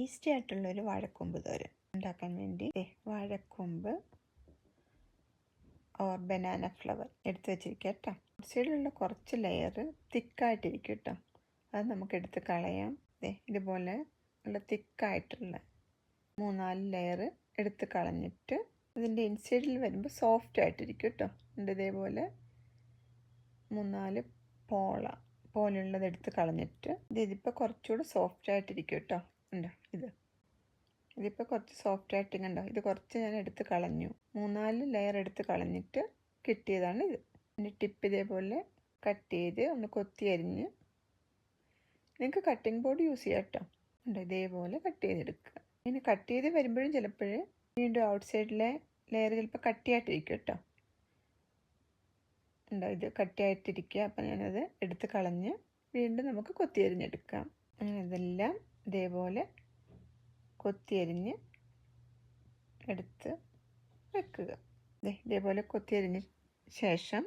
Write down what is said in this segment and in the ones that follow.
Easy ആയിട്ടുള്ളൊരു വാഴക്കൊമ്പ് തോരൻ ഉണ്ടാക്കാൻ വേണ്ടി വാഴക്കൊമ്പ് ഓർ ബനാന ഫ്ലവർ എടുത്ത് വെച്ചിരിക്കുക കേട്ടോ. സൈഡിലുള്ള കുറച്ച് ലെയർ തിക്കായിട്ടിരിക്കും കേട്ടോ. അത് നമുക്ക് എടുത്ത് കളയാം. ഇതുപോലെ ഉള്ള തിക്കായിട്ടുള്ള 3-4 ലെയർ എടുത്ത് കളഞ്ഞിട്ട് അതിൻ്റെ ഇൻസൈഡിൽ വരുമ്പോൾ സോഫ്റ്റ് ആയിട്ടിരിക്കും കേട്ടോ. ഇതേപോലെ 3-4 പോലുള്ളത് എടുത്ത് കളഞ്ഞിട്ട് ഇതിപ്പോൾ കുറച്ചുകൂടെ സോഫ്റ്റ് ആയിട്ടിരിക്കും കേട്ടോ. ഉണ്ടോ ഇതിപ്പോൾ കുറച്ച് സോഫ്റ്റ് ആയിട്ടിങ്ങുണ്ടോ. ഇത് കുറച്ച് ഞാൻ എടുത്ത് കളഞ്ഞു. 3-4 ലെയർ എടുത്ത് കളഞ്ഞിട്ട് കിട്ടിയതാണ് ഇത്. ഇതിൻ്റെ ടിപ്പ് ഇതേപോലെ കട്ട് ചെയ്ത് ഒന്ന് കൊത്തി അരിഞ്ഞ്, നിങ്ങൾക്ക് കട്ടിംഗ് ബോർഡ് യൂസ് ചെയ്യാം കേട്ടോ. ഉണ്ടോ ഇതേപോലെ കട്ട് ചെയ്തെടുക്കുക. ഇങ്ങനെ കട്ട് ചെയ്ത് വരുമ്പോഴും ചിലപ്പോൾ വീണ്ടും ഔട്ട് സൈഡിലെ ലെയർ ചിലപ്പോൾ കട്ടിയായിട്ടിരിക്കും കേട്ടോ. ഉണ്ടോ ഇത് കട്ടിയായിട്ടിരിക്കുക. അപ്പം ഞാനത് എടുത്ത് കളഞ്ഞ് വീണ്ടും നമുക്ക് കൊത്തി അരിഞ്ഞെടുക്കാം. അങ്ങനെ ഇതെല്ലാം ഇതേപോലെ കൊത്തിയരിഞ്ഞ് എടുത്ത് വെക്കുക. ഇതേപോലെ കൊത്തിയരിഞ്ഞ ശേഷം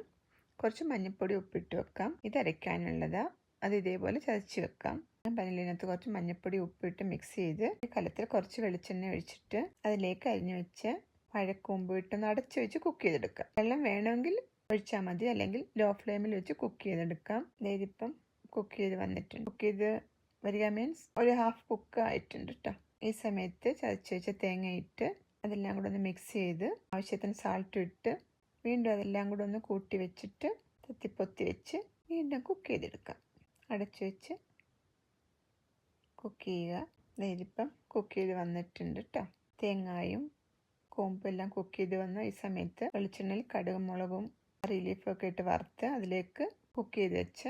കുറച്ച് മഞ്ഞൾപ്പൊടി ഉപ്പിട്ട് വെക്കാം. ഇത് അരയ്ക്കാനുള്ളതാണ്. അത് ഇതേപോലെ ചതച്ച് വെക്കാം. പനലിനകത്ത് കുറച്ച് മഞ്ഞൾപ്പൊടി ഉപ്പിട്ട് മിക്സ് ചെയ്ത് കലത്തിൽ കുറച്ച് വെളിച്ചെണ്ണ ഒഴിച്ചിട്ട് അതിലേക്ക് അരിഞ്ഞു വെച്ച് വാഴക്കൂമ്പ് ഇട്ടൊന്ന് അടച്ച് വെച്ച് കുക്ക് ചെയ്തെടുക്കാം. വെള്ളം വേണമെങ്കിൽ ഒഴിച്ചാൽ മതി, അല്ലെങ്കിൽ ലോ ഫ്ലെയിമിൽ വെച്ച് കുക്ക് ചെയ്തെടുക്കാം. ഇതിപ്പം കുക്ക് ചെയ്ത് വന്നിട്ടുണ്ട്. കുക്ക് ചെയ്ത് വരിക മീൻസ് ഒരു ഹാഫ് കുക്ക് ആയിട്ടുണ്ട് കേട്ടോ. ഈ സമയത്ത് ചതച്ച് വെച്ച തേങ്ങ ഇട്ട് അതെല്ലാം കൂടെ ഒന്ന് മിക്സ് ചെയ്ത് ആവശ്യത്തിന് സാൾട്ട് ഇട്ട് വീണ്ടും അതെല്ലാം കൂടെ ഒന്ന് കൂട്ടി വെച്ചിട്ട് തത്തിപ്പൊത്തി വെച്ച് വീണ്ടും കുക്ക് ചെയ്തെടുക്കാം. അടച്ചു വെച്ച് കുക്ക് ചെയ്യുക. ഇതിപ്പം കുക്ക് ചെയ്ത് വന്നിട്ടുണ്ട് കേട്ടോ. തേങ്ങായും കൂമ്പും എല്ലാം കുക്ക് ചെയ്ത് വന്നു. ഈ സമയത്ത് വെളിച്ചെണ്ണയിൽ കടുകും മുളകും റിലീഫൊക്കെ ഇട്ട് വറുത്ത് അതിലേക്ക് കുക്ക് ചെയ്ത് വെച്ച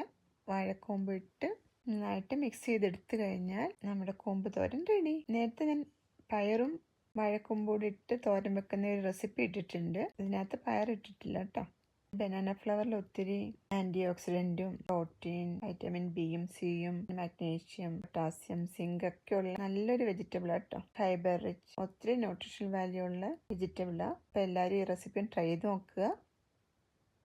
വാഴക്കൂമ്പ് ഇട്ട് നന്നായിട്ട് മിക്സ് ചെയ്തെടുത്ത് കഴിഞ്ഞാൽ നമ്മുടെ കൂമ്പ് തോരൻ റെഡി. നേരത്തെ ഞാൻ പയറും വാഴക്കൂമ്പും കൂടി ഇട്ട് തോരൻ വെക്കുന്ന ഒരു റെസിപ്പി ഇട്ടിട്ടുണ്ട്. ഇതിനകത്ത് പയർ ഇട്ടിട്ടില്ല കേട്ടോ. ബനാന ഫ്ലവറിൽ ഒത്തിരി ആൻറ്റി ഓക്സിഡൻറ്റും പ്രോട്ടീൻ, വൈറ്റമിൻ ബിയും സിയും മാഗ്നീഷ്യം, പൊട്ടാസ്യം, സിങ്ക് ഒക്കെ ഉള്ള നല്ലൊരു വെജിറ്റബിളാണ് കേട്ടോ. ഫൈബർ റിച്ച്, ഒത്തിരി ന്യൂട്രീഷൻ വാല്യൂ ഉള്ള വെജിറ്റബിളാണ്. അപ്പോൾ എല്ലാവരും ഈ റെസിപ്പി ട്രൈ ചെയ്ത് നോക്കുക.